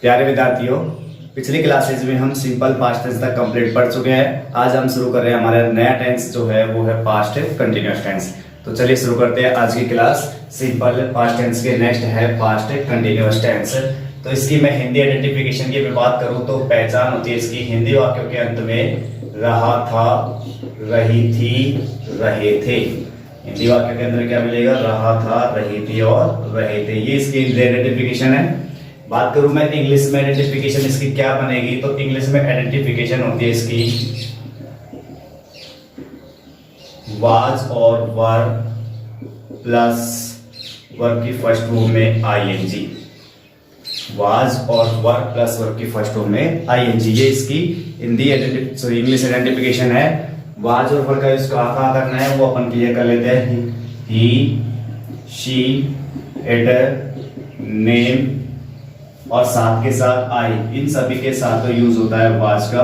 प्यारे विद्यार्थियों, पिछली क्लासेज में हम सिंपल पास्ट टेंस तक कंप्लीट पढ़ चुके हैं। आज हम शुरू कर रहे हैं हमारा नया टेंस जो है वो है पास्ट कंटिन्यूअस टेंस। तो चलिए शुरू करते हैं आज की क्लास। सिंपल पास्ट टेंस के नेक्स्ट है पास्ट कंटिन्यूअस टेंस। तो इसकी मैं हिंदी आइडेंटिफिकेशन की बात करूं तो पहचान होती है इसकी हिंदी वाक्यों के अंत में रहा था, रही थी, रहे थे। हिंदी वाक्य के अंदर क्या मिलेगा? रहा था, रही थी और रहे थे। ये इसकी आइडेंटिफिकेशन है। बात करूं मैं इंग्लिश में आइडेंटिफिकेशन इसकी क्या बनेगी, तो इंग्लिश में आइडेंटिफिकेशन होती है इसकी वाज और वर प्लस वर्ब की फर्स्ट फॉर्म में आईएनजी। वाज और वर प्लस वर्ब की फर्स्ट फॉर्म में आईएनजी। ये इसकी हिंदी इंग्लिश आइडेंटिफिकेशन है। वाज और वर का यूज कहाँ करना है वो अपन क्लियर कर लेते हैं। ही, शी, इट, नेम और साथ के साथ आई, इन सभी के साथ तो यूज होता है वाज का।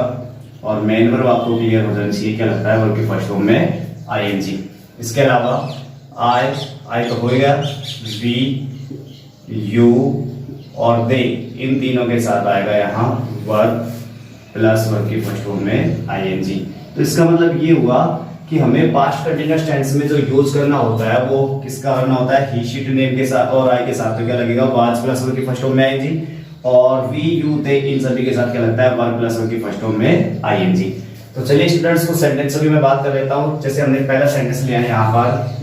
और मेन वर्ब आपको क्लियर हो जाना चाहिए क्या लगता है वर्ब की फर्स्ट फॉर्म में आईएनजी। इसके अलावा आई तो हो गया, वी, यू और दे, इन तीनों के साथ आएगा यहाँ वर्ब प्लस वर्ब की फर्स्ट फॉर्म में आईएनजी। तो इसका मतलब ये हुआ कि हमें पास्ट कंटिन्यूअस टेंस में जो यूज करना होता है वो किसका करना होता है? ही, शी, टू, नेम के साथ और आई के साथ तो क्या लगेगा? वाज प्लस वर्ब की फर्स्ट फॉर्म में आईएनजी। और वी, यू, दे, इन सभी के साथ क्या लगता है? वर्ब प्लस वर्ब की फर्स्ट फॉर्म में आईएनजी। तो चलिए स्टूडेंट्स, को सेंटेंसों की मैं बात कर लेता हूं। जैसे हमने पहला सेंटेंस लिया है यहाँ पर,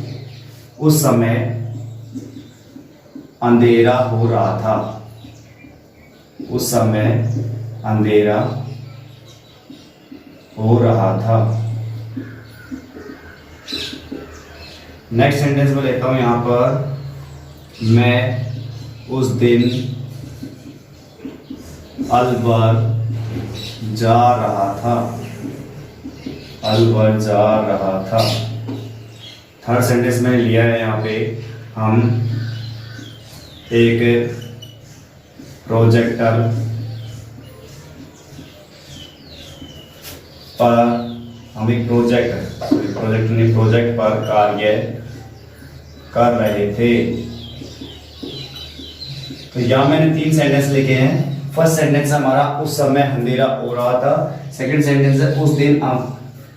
उस समय अंधेरा हो रहा था। उस समय अंधेरा हो रहा था। नेक्स्ट सेंटेंस में लेता हूं यहां पर, मैं उस दिन अलवर जा रहा था। अलवर जा रहा था। थर्ड सेंटेंस में लिया है यहाँ पे, हम एक प्रोजेक्टर पर प्रोजेक्ट पर कार्य कर रहे थे। तो यहाँ मैंने 3 सेंटेंस लिखे हैं। फर्स्ट सेंटेंस हमारा उस समय अंधेरा हो रहा था। सेकंड सेंटेंस है उस दिन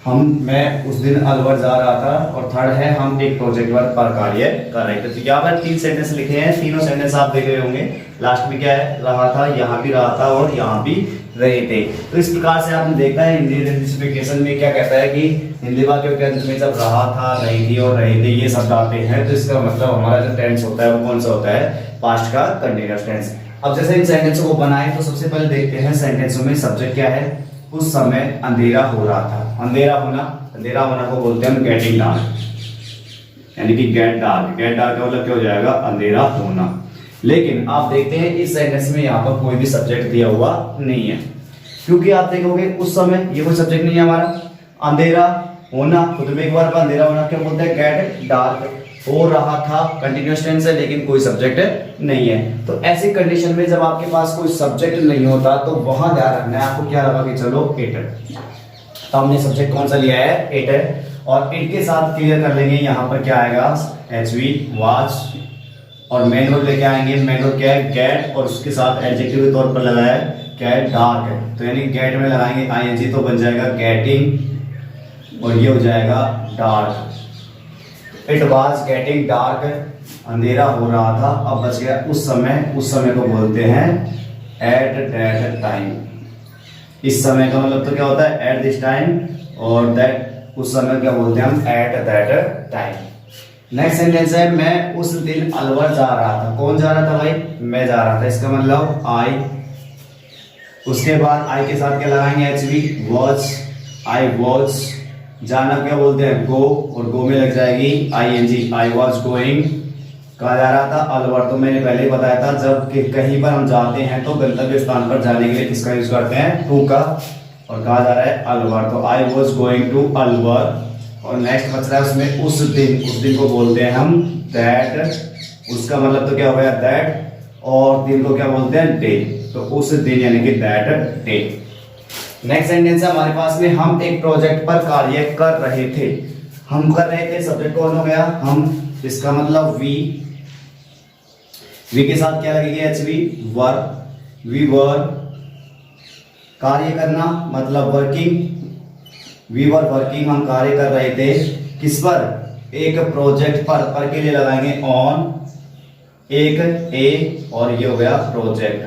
मैं उस दिन अलवर जा रहा था। और थर्ड है हम एक प्रोजेक्ट पर कार्य कर रहे थे। तो यहाँ पर 3 सेंटेंस लिखे हैं। तीनों सेंटेंस आप देख रहे होंगे। लास्ट में क्या है? रहा था, यहाँ भी रहा था और यहाँ भी रहे थे। तो इस प्रकार से आपने देखा है हिंदी आइडेंटिफिकेशन में क्या कहता है कि हिंदी वाक्यों के अंत में जब रहा था, रही थी और रहे थे ये शब्द आते हैं तो इसका मतलब हमारा जो टेंस होता है वो कौन सा होता है? पास्ट का कंटीन्यूअस टेंस। अब जैसे इन सेंटेंसों को बनाए तो सबसे पहले देखते हैं सेंटेंसों में सब्जेक्ट क्या है। उस समय अंधेरा हो रहा था। अंधेरा होना को बोलते हैं हम गेटिंग डार्क, यानी कि गेट डार्क। गेट डार्क का मतलब क्या हो जाएगा? अंधेरा होना। लेकिन आप देखते हैं इस सेंटेंस में यहाँ पर कोई भी सब्जेक्ट दिया हुआ नहीं है, क्योंकि आप देखोगे उस समय ये कोई सब्जेक्ट नहीं है हमारा। अंधेरा होना खुद में एक बार अंधेरा होना क्या बोलते हैं? Gate dark. हो रहा था कंटिन्यूअस टेंस है लेकिन कोई सब्जेक्ट नहीं है। तो ऐसी कंडीशन में जब आपके पास कोई सब्जेक्ट नहीं होता तो वहां ध्यान रखना है आपको, क्या लगा कि चलो इट। तो हमने सब्जेक्ट कौन सा लिया है? इट है। और इट के साथ क्लियर कर लेंगे यहाँ पर क्या आएगा? HV, was. और मेन वर्ब लेके आएंगे। मेन वर्ब क्या है? गेट। और उसके साथ एडजेक्टिव के तौर पर लगाया है क्या है? डार्क है। तो यानी गेट में लगाएंगे आईएनजी तो बन जाएगा गेटिंग और ये हो जाएगा dark. It was getting dark, अंधेरा हो रहा था। अब बच गया उस समय को बोलते हैं एट दैट टाइम। इस समय का मतलब तो क्या होता है? At this time. और दैट उस समय क्या बोलते हैं हम? At that time. Next sentence है मैं उस दिन अलवर जा रहा था। कौन जा रहा था भाई? मैं जा रहा था। इसका मतलब आई। उसके बाद आई के साथ क्या लगाएंगे? HV, watch. I watch. जाना क्या बोलते हैं? गो। और गो में लग जाएगी आईएनजी। I was going. कहा जा रहा था? अलवर। तो मैंने पहले ही बताया था जब कहीं पर हम जाते हैं तो गंतव्य स्थान पर जाने के लिए किसका यूज करते हैं? टू का। और कहा जा रहा है अलवर, तो I was going to Alwar. और नेक्स्ट बच रहा है उसमें उस दिन को बोलते हैं हम दैट। उसका मतलब तो क्या हो गया? दैट। और दिन को क्या बोलते हैं? डे। तो उस दिन यानी कि दैट डे। नेक्स्ट सेंटेंस है हमारे पास में हम एक प्रोजेक्ट पर कार्य कर रहे थे। हम कर रहे थे, सब्जेक्ट कौन हो गया? हम। इसका मतलब वी के साथ क्या लगेगी? HV, verb. वी वर, कार्य करना मतलब वर्किंग, वी वर वर्किंग, हम कार्य कर रहे थे किस पर, एक प्रोजेक्ट पर के लिए लगाएंगे ऑन, एक ए और ये हो गया प्रोजेक्ट।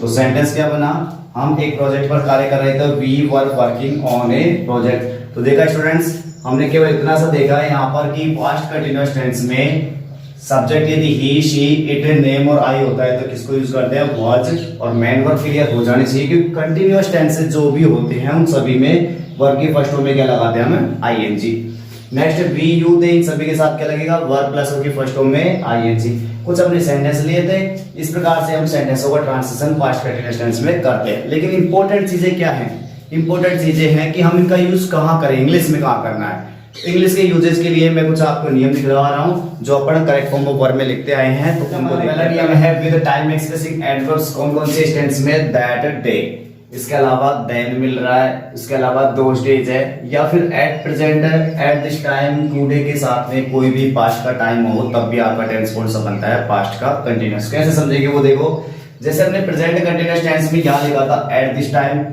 तो सेंटेंस क्या बना, हम एक प्रोजेक्ट पर कार्य कर रहे थे, we were working on a project. तो देखा स्टूडेंट्स, हमने केवल इतना सा देखा है यहाँ पर कि पास्ट कंटिन्यूअस टेंस में सब्जेक्ट यदि ही, शी, इट, नेम और आई होता है तो किसको यूज करते हैं, वॉज, और मेन वर्ब क्लियर हो जाने चाहिए क्योंकि कंटिन्यूअस टेंसेस जो भी होते हैं उन सभी में वर्ब के फर्स्ट फॉर्म में क्या लगाते हैं हम, आईएनजी। नेक्स्ट वी, यू, दे, इन सभी के साथ क्या लगेगा, वर्ब प्लस वर्ब के फर्स्ट फॉर्म में आईएनजी। कुछ अपने सेंटेंस लिए थे, इस प्रकार से हम सेंटेंसों का ट्रांसलेशन पास्ट कंटिन्यूअस टेंस में करते हैं। लेकिन इंपॉर्टेंट चीजें क्या हैं, इंपॉर्टेंट चीजें हैं कि हम इनका यूज कहाँ करें, इंग्लिश में कहाँ करना है। इंग्लिश के यूजेस के लिए मैं कुछ आपको नियम दिखवा रहा हूं जो अपन करेक्ट फॉर्म ऑफ वर्ब में लिखते आए हैं। तो पहला नियम है विद टाइम एक्सप्रेसिंग एडवर्ब्स, कौन कौन से टेंस में, दैट, डे, इसके अलावा देन मिल रहा है, इसके अलावा दोज डेज है, या फिर एट प्रेजेंट है, एट दिस टाइम, टुडे के साथ में कोई भी पास्ट का टाइम हो तब भी आपका टेंस कौन सा बनता है, पास्ट का कंटिन्यूअस। कैसे समझेंगे वो देखो, जैसे हमने प्रेजेंट कंटिन्यूअस टेंस में यहां लिखा था एट दिस टाइम,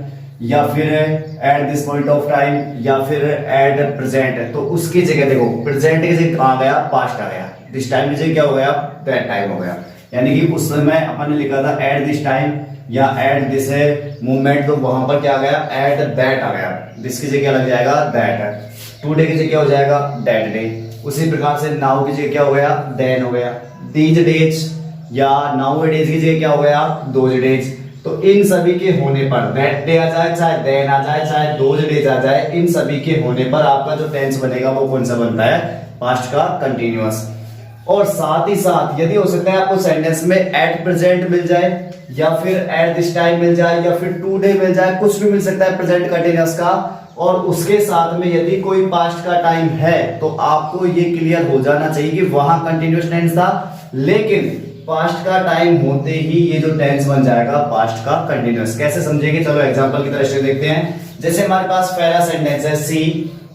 या फिर at this point of time, या फिर एट प्रेजेंट, तो उसकी जगह देखो प्रेजेंट की जगह आ गया पास्ट आ गया, दिस टाइम की जगह क्या हो गया, दैट टाइम हो गया। यानी कि उस समय अपन ने लिखा था एट दिस टाइम या एट दिस मूवमेंट, तो वहां पर क्या आ गया, एट दैट आ गया, दिस की जगह लग जाएगा दैट, टुडे की जगह हो जाएगा दैट डे। उसी प्रकार से नाउ की जगह क्या हो गया, देन हो गया, दीज डेज या नाउ डेज की जगह क्या हो गया, दोज डेज। तो इन सभी के होने पर दैट डे आ जाए, चाहे देन आ जाए, चाहे दोज डेज आ जाए, इन सभी के होने पर आपका जो टेंस बनेगा वो कौन सा बनता है, पास्ट का कंटिन्यूअस। और साथ ही साथ यदि हो सकता है आपको सेंटेंस में एट प्रेजेंट मिल जाए, या फिर एट दिस टाइम मिल जाए, या फिर टुडे मिल जाए, कुछ भी मिल सकता है प्रेजेंट कंटिन्यूअस का, और उसके साथ में यदि कोई पास्ट का टाइम है तो आपको ये क्लियर हो जाना चाहिए कि वहां कंटिन्यूअस टेंस था, लेकिन पास्ट का टाइम होते ही ये जो टेंस बन जाएगा पास्ट का कंटिन्यूअस। कैसे समझेंगे, चलो एग्जांपल की तरह से देखते हैं। जैसे हमारे पास पहला सेंटेंस है, सी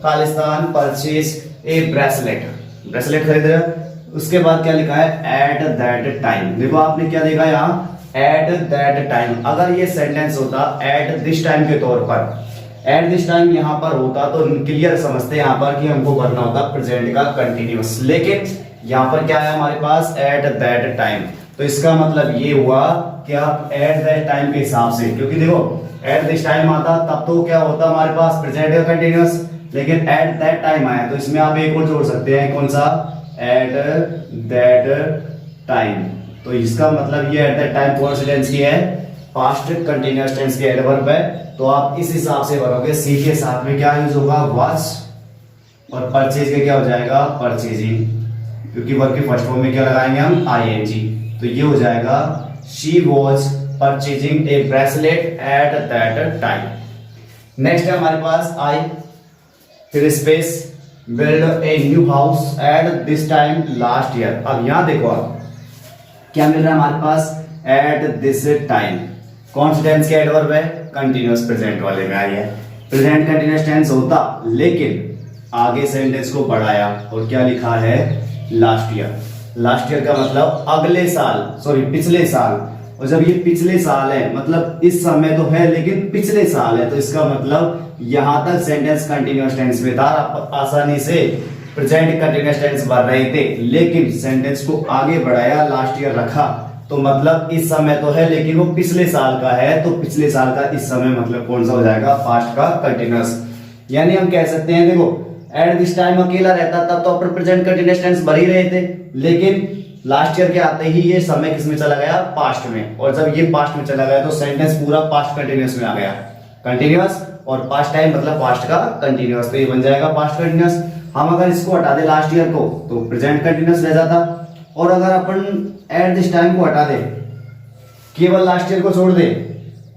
खालिस्तान परचेज ए ब्रेसलेट, ब्रेसलेट खरीद रहे, उसके बाद क्या लिखा है, एट दैट टाइम। देखो आपने क्या देखा यहाँ, एट दैट टाइम। अगर ये सेंटेंस होता एट दिस टाइम के तौर पर, एट दिस टाइम यहाँ पर होता तो क्लियर समझते यहाँ पर कि हमको करना होता प्रेजेंट का कंटिन्यूअस, लेकिन यहाँ पर क्या है हमारे पास, एट दैट टाइम। तो इसका मतलब ये हुआ कि आप एट दैट टाइम के हिसाब से, क्योंकि देखो एट दिस टाइम आता तब तो क्या होता हमारे पास प्रेजेंट का कंटिन्यूअस, लेकिन एट दैट टाइम आया तो इसमें आप एक और जोड़ सकते हैं, कौन सा, एट दैट टाइम। तो इसका मतलब ये एट दैट टाइम कौन सी टेंस की है, पास्ट कंटिन्यूअस टेंस की एडवर्ब है। तो आप इस हिसाब से भरोगे, सी के साथ में क्या यूज होगा, वॉच, और परचेज का क्या हो जाएगा, परचेजिंग, क्योंकि वर्ब के फर्स्ट फॉर्म में क्या लगाएंगे हम, आईएनजी। तो ये हो जाएगा she was purchasing A bracelet at that time. Next है हमारे पास आई, फिर space, build a new house at this time last year. अब यहां देखो आप क्या मिल रहा है हमारे पास, एट दिस टाइम, कौन सी टेंस के एडवर्ब है, कंटिन्यूअस प्रेजेंट वाले में आई है। प्रेजेंट कंटिन्यूअस टेंस होता, लेकिन आगे सेंटेंस को बढ़ाया और क्या लिखा है, लास्ट ईयर। लास्ट ईयर का मतलब अगले साल, सॉरी पिछले साल, और जब ये पिछले साल है मतलब इस समय तो है लेकिन पिछले साल है, तो इसका मतलब यहां तक सेंटेंस कंटिन्यूअस टेंस में था, आप आसानी से प्रेजेंट कंटिन्यूअस टेंस भर रहे थे, लेकिन सेंटेंस को आगे बढ़ाया, लास्ट ईयर रखा, तो मतलब इस समय तो है लेकिन वो पिछले साल का है, तो पिछले साल का इस समय मतलब कौन सा हो जाएगा, पास्ट का कंटिन्यूअस। यानी हम कह सकते हैं देखो एट दिस टाइम अकेला रहता तब तो अपन प्रेजेंट कंटिन्यूअस टेंस भर ही रहे थे, लेकिन लास्ट ईयर के आते ही ये समय किस में चला गया, पास्ट में, और जब ये पास्ट में चला गया तो सेंटेंस पूरा पास्ट कंटिन्यूअस में आ गया, कंटिन्यूअस और पास्ट टाइम मतलब पास्ट का कंटिन्यूअस, तो ये बन जाएगा पास्ट कंटिन्यूअस। हम अगर इसको हटा दे लास्ट ईयर को तो प्रेजेंट कंटिन्यूअस रह जाता, और अगर अपन एट दिस टाइम को हटा दे, केवल लास्ट ईयर को छोड़ दे,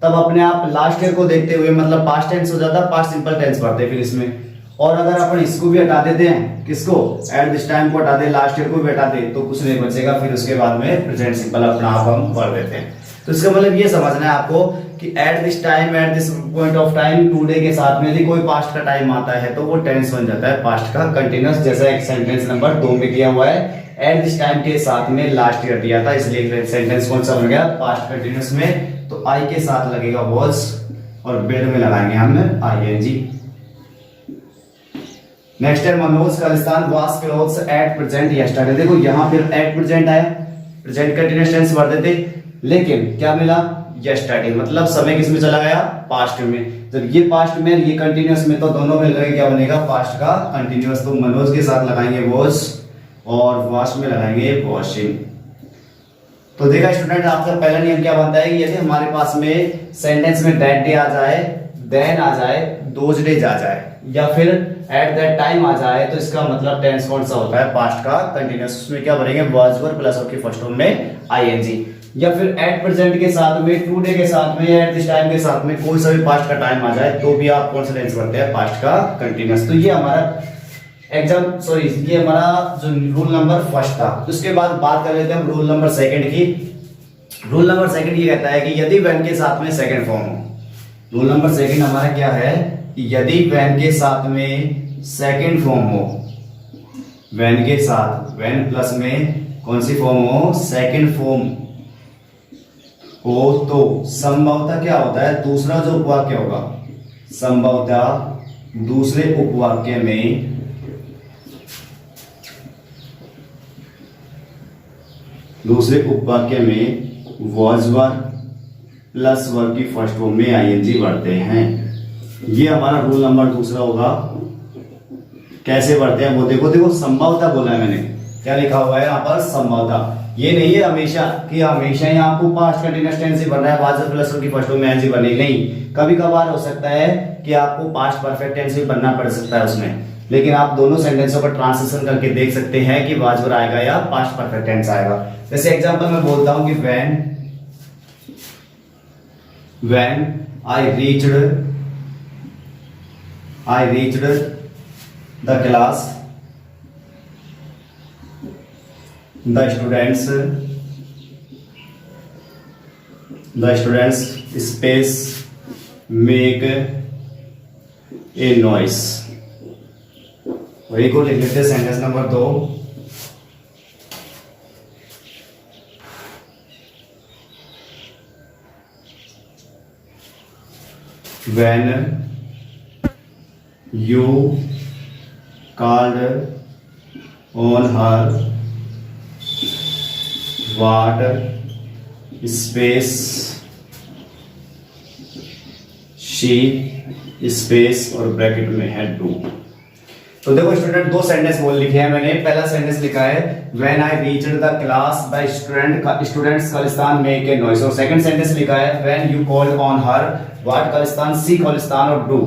तब अपने आप लास्ट ईयर को देखते हुए मतलब पास्ट टेंस हो जाता, पास्ट सिंपल टेंस पढ़ते फिर इसमें। और अगर अपन इसको भी हटा देते हैं, किसको, एट दिस टाइम को हटा दे, लास्ट ईयर को भी हटा दे, तो कुछ नहीं बचेगा, फिर उसके बाद में प्रेजेंट सिंपल अपना आप हम पढ़ देते हैं। तो इसका मतलब ये समझना है आपको कि at this time, at this point of time, today के साथ में यदि कोई पास्ट का टाइम आता है तो वो टेंस बन जाता है पास्ट का कंटिन्यूअस, जैसा एक सेंटेंस नंबर 2 में किया हुआ है। एट दिस टाइम के साथ में लास्ट ईयर दिया था, इसलिए सेंटेंस कौन सा बन गया, पास्ट कंटिन्यूअस में। तो आई के साथ लगेगा वाज और बेड में लगाएंगे हम आईएनजी। नेक्स्ट है Manoj Khalistan wash clothes at present yesterday. देखो यहां फिर एट प्रेजेंट आया, प्रेजेंट कंटीन्यूअस टेंस भर देते, लेकिन क्या मिला, यस्टरडे, मतलब समय किस में चला गया, पास्ट में। जब ये पास्ट में, ये कंटीन्यूअस में, तो दोनों मिलकर क्या बनेगा, पास्ट का कंटीन्यूअस। तो मनोज के साथ लगाएंगे वॉश और वॉश में लगाएंगे वॉशिंग। तो देखा स्टूडेंट, आपका पहला नियम क्या बनता है, यदि हमारे पास में सेंटेंस में दैट डे आ जाए, देन आ जाए, दोज डेज आ जाए, या फिर एट दैट टाइम आ जाए, तो इसका मतलब टेंस कौन सा होता है, पास्ट का कंटीन्यूअस। उसमें क्या बनेंगे, वाज वर प्लस और की फर्स्ट फॉर्म में आईएनजी। या फिर एट प्रेजेंट के साथ में, टुडे के साथ में, एट दिस टाइम के साथ में कोई सा भी पास्ट का टाइम आ जाए तो भी आप कौन सा टेंस करते हैं, पास्ट का कंटीन्यूअस। तो ये हमारा ये हमारा जो रूल नंबर फर्स्ट था। उसके बाद बात कर लेते हैं हम रूल नंबर सेकंड की। रूल नंबर सेकंड ये कहता है कि यदि व्हेन के साथ में सेकंड फॉर्म हो, रूल नंबर सेकंड हमारा क्या है कि यदि व्हेन के साथ में सेकंड फॉर्म हो, व्हेन के साथ, व्हेन प्लस में कौन सी फॉर्म हो, सेकंड फॉर्म हो, तो संभवतः क्या होता है, दूसरा जो उपवाक्य होगा, संभवतः दूसरे उपवाक्य में वॉज वर प्लस वर की फर्स्ट फॉर्म में आईएनजी बढ़ते हैं। ये हमारा रूल नंबर दूसरा होगा। कैसे बढ़ते हैं वो देखो, संभवतः बोला है मैंने, क्या लिखा हुआ है यहाँ पर, संभवतः। ये नहीं है हमेशा कि हमेशा ही आपको पास्ट कंटीन्यूअस टेंस ही बनना है, वाज वर प्लस वर की फर्स्ट फॉर्म में आईएनजी बने, नहीं। कभी कभार हो सकता है कि आपको पास्ट परफेक्ट टेंस भी बनना पड़ सकता है उसमें, लेकिन आप दोनों सेंटेंसों का ट्रांसलेशन करके देख सकते हैं कि वाज वर आएगा या पास्ट परफेक्ट टेंस आएगा। जैसे एग्जांपल मैं बोलता हूं कि when I reached the class, the students space make a noise। वही को लिख लेते हैं sentence number 2। When you called on her, what space she space और ब्रैकेट में है डू। तो देखो स्टूडेंट, दो सेंटेंस बोल लिखे हैं मैंने। पहला सेंटेंस लिखा है when I reached the class the students खालिस्तान मेक ए नॉइज, और सेकंड सेंटेंस लिखा है when you called on her what खालिस्तान सी खालिस्तान और डू।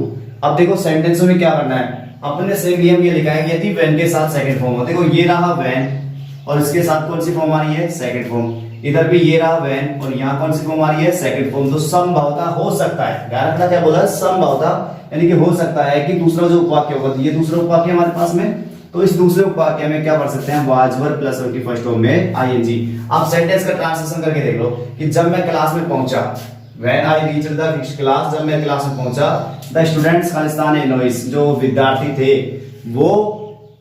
अब देखो सेंटेंसों में क्या करना है, अपने से नियम ये लिखा है कि यदि व्हेन के साथ सेकंड फॉर्म हो, देखो ये रहा व्हेन और इसके साथ कौन सी फॉर्म आ रही है, सेकंड फॉर्म। इधर भी ये रहा व्हेन और यहाँ कौन सी फॉर्म आ रही है, सेकंड फॉर्म। तो संभवतः हो सकता है, ध्यान रखना क्या बोला, संभवतः, यानी कि हो सकता है कि दूसरा जो उपवाक्य होगा, ये दूसरा उपवाक्य हमारे पास में, तो इस दूसरे उपवाक्य में क्या पढ़ सकते हैं, वाज वर प्लस वर की फर्स्ट फॉर्म में आईएनजी। आप सेंटेंस का ट्रांसलेशन करके देख लो कि जब मैं क्लास में पहुंचा, when I reached the class, जब मैं क्लास में पहुंचा, the students Khalistan A noise, जो विद्यार्थी थे वो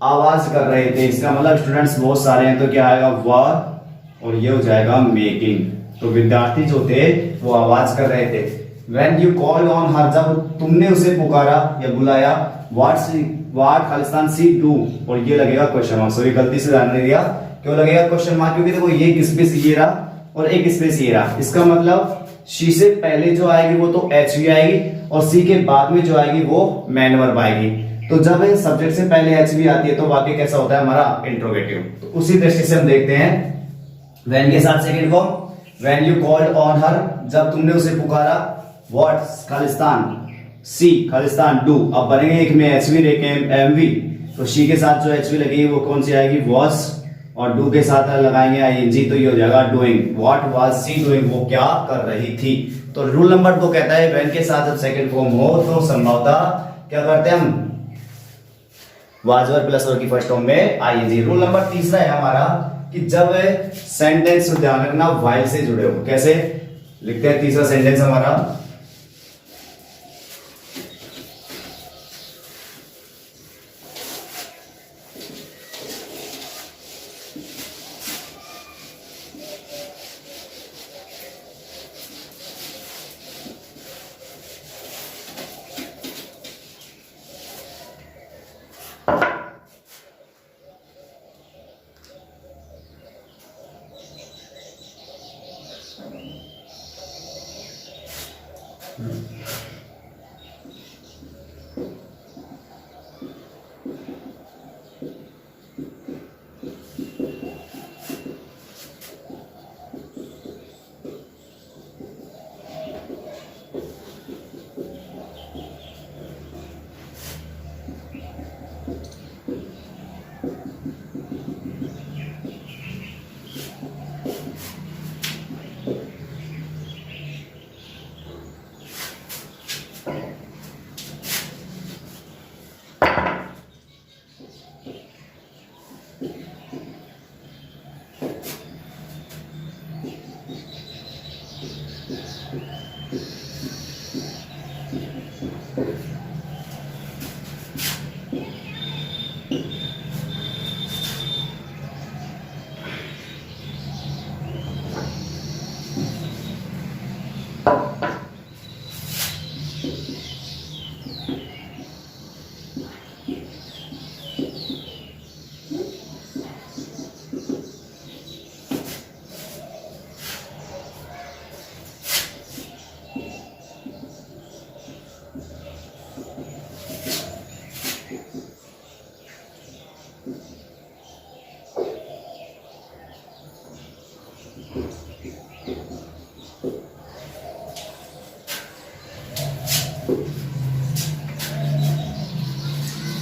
आवाज कर रहे थे। इसका मतलब स्टूडेंट्स बहुत सारे हैं, तो क्या आएगा, वर और ये हो जाएगा मेकिंग। तो विद्यार्थी जो थे वो आवाज कर रहे थे। When you called on her, जब तुमने उसे पुकारा या बुलाया, what खालिस्तान सी डू, और ये लगेगा क्वेश्चन मार्क। सॉरी गलती से ध्यान नहीं दिया, क्यों लगेगा क्वेश्चन मार्क, क्योंकि देखो ये एक स्पेस ये रहा और एक स्पेस ये रहा। इसका मतलब शी से पहले जो आएगी वो तो एच वी आएगी और सी के बाद में जो आएगी वो मैन वर्ब आएगी। तो जब सब्जेक्ट से पहले एच वी आती है तो वाक्य कैसा होता है हमारा, इंट्रोगेटिव। तो उसी दृष्टि से हम देखते हैं व्हेन के साथ second form, when you called on her, जब तुमने उसे पुकारा, व्हाट खालिस्तान सी खालिस्तान डू। अब बनेंगे एक में एच वी एक एम वी, तो शी के साथ जो एच वी लगेगी वो कौन सी आएगी, वॉज, और डू के साथ लगाएंगे आईएनजी, तो ये हो जाएगा doing. What was she doing, वो क्या कर रही थी। तो रूल नंबर 2 कहता है व्हेन के साथ जब सेकंड फॉर्म हो तो संभवतः क्या करते हैं हम, वाज वर प्लस वर की फर्स्ट फॉर्म में आईएनजी। रूल नंबर 3 है हमारा कि जब सेंटेंस, ध्यान रखना, व्हाइल से जुड़े हो। कैसे, लिखते हैं तीसरा सेंटेंस हमारा,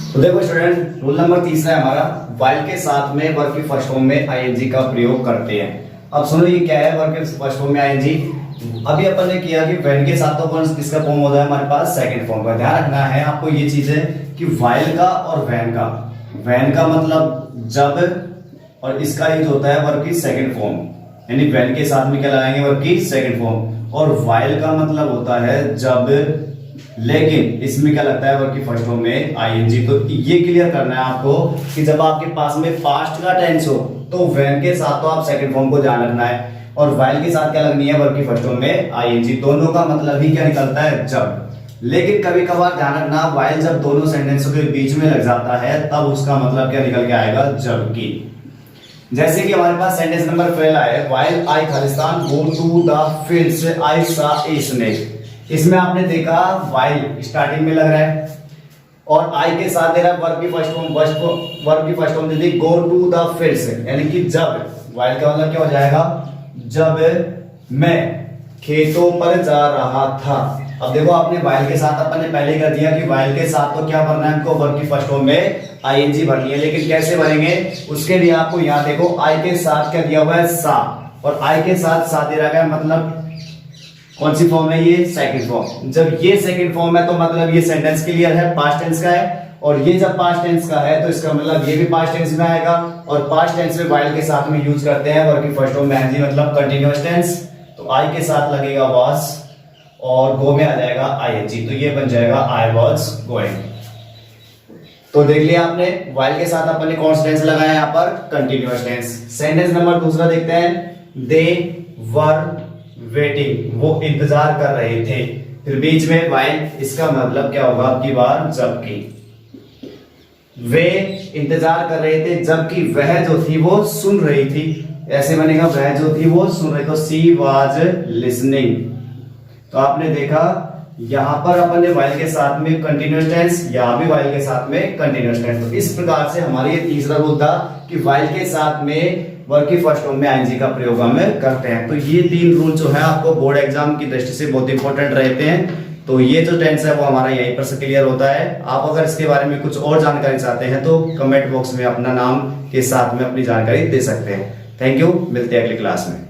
तो देखो स्टूडेंट, रूल नंबर तीसरा है हमारा, वाइल के साथ में वर्ब की फर्स्ट फॉर्म में आईएनजी का प्रयोग करते हैं। अब सुनो ये क्या है वर्ब के फर्स्ट फॉर्म में आईएनजी। अभी अपन ने किया कि व्हेन के साथ तो कौन किसका फॉर्म होता है हमारे पास, सेकंड फॉर्म का। ध्यान रखना है आपको ये चीजें कि वाइल का और व्हेन का, व्हेन का मतलब जब, और इसका यूज होता है वर्ब की सेकंड फॉर्म, यानी व्हेन के साथ में क्या लगाएंगे, वर्ब की सेकंड फॉर्म। और वाइल का मतलब होता है जब, लेकिन इसमें क्या लगता है वर्ब की फर्स्ट फॉर्म में आईएनजी। तो ये क्लियर करना है आपको कि जब आपके पास में पास्ट का टेंस हो तो व्हेन के साथ तो आप सेकंड फॉर्म को ध्यान रखना है, और वाइल के साथ क्या लगनी है, वर्ब की फर्स्ट फॉर्म में आईएनजी। दोनों का मतलब ही क्या निकलता है, जब। लेकिन कभी कभार ध्यान रखना, वाइल जब दोनों सेंटेंसों के बीच में लग जाता है तब उसका मतलब क्या निकल के आएगा, जबकि। जैसे कि हमारे पास सेंटेंस नंबर पहला है, वाइल आई खालिस्तान go to the fields I saw a snake. इसमें आपने देखा वाइल स्टार्टिंग में लग रहा है और आई के साथ दे रहा है वर्ब की फर्स्ट फॉर्म, वर्ब की फर्स्ट फॉर्म दे दी गो टू द फील्ड्स, यानी कि जब। वाइल का मतलब क्या हो जाएगा, जब मैं खेतों पर जा रहा था। अब देखो आपने वाइल के साथ अपन ने पहले कर दिया कि वाइल के साथ तो क्या भरना है हमको, वर्ब की फर्स्ट फॉर्म में आईएनजी भरनी है। लेकिन कैसे भरेंगे उसके लिए आपको यहाँ देखो आई के साथ क्या दिया हुआ है, सा, और आई के साथ दे रखा है, मतलब कौन सी फॉर्म है ये, सेकंड फॉर्म। जब ये सेकंड फॉर्म है तो मतलब ये सेंटेंस क्लियर है, पास्ट टेंस का है, और ये जब पास्ट टेंस का है तो इसका मतलब ये भी पास्ट टेंस में आएगा। और पास्ट टेंस में वाइल के साथ में यूज करते हैं वर्ब की फर्स्ट फॉर्म में आईएनजी, मतलब कंटीन्यूअस टेंस। तो आई के साथ लगेगा वाज और गो में आ जाएगा आईएनजी, तो ये बन जाएगा आई वाज गोइंग। तो देख लिया आपने, वाइल के साथ अपन ने कौन सा टेंस लगाया यहाँ पर, कंटीन्यूअस टेंस। सेंटेंस नंबर दूसरा देखते हैं, दे वर वेटिंग, वो इंतजार कर रहे थे। फिर बीच में वाइल, इसका मतलब क्या होगा आपकी बार, जबकि। वे इंतजार कर रहे थे जबकि वह जो थी वो सुन रही थी, ऐसे बनेगा वह जो थी वो सुन रही, तो सी वाज लिसनिंग। तो आपने देखा यहां पर अपन ने वाइल के साथ में कंटीन्यूअस टेंस, यहां भी वाइल के साथ में कंटीन्यूअस टेंस। तो इस प्रकार से हमारा ये तीसरा रूल था कि वाइल के साथ में वर्ब की फर्स्ट फॉर्म में आईएनजी का प्रयोग हम करते हैं। तो ये तीन रूल जो है आपको बोर्ड एग्जाम की दृष्टि से बहुत इंपॉर्टेंट रहते हैं। तो ये जो टेंस है वो हमारा यहीं पर से क्लियर होता है। आप अगर इसके बारे में कुछ और जानकारी चाहते हैं तो कमेंट बॉक्स में अपना नाम के साथ में अपनी जानकारी दे सकते हैं। थैंक यू, मिलते हैं अगली क्लास में।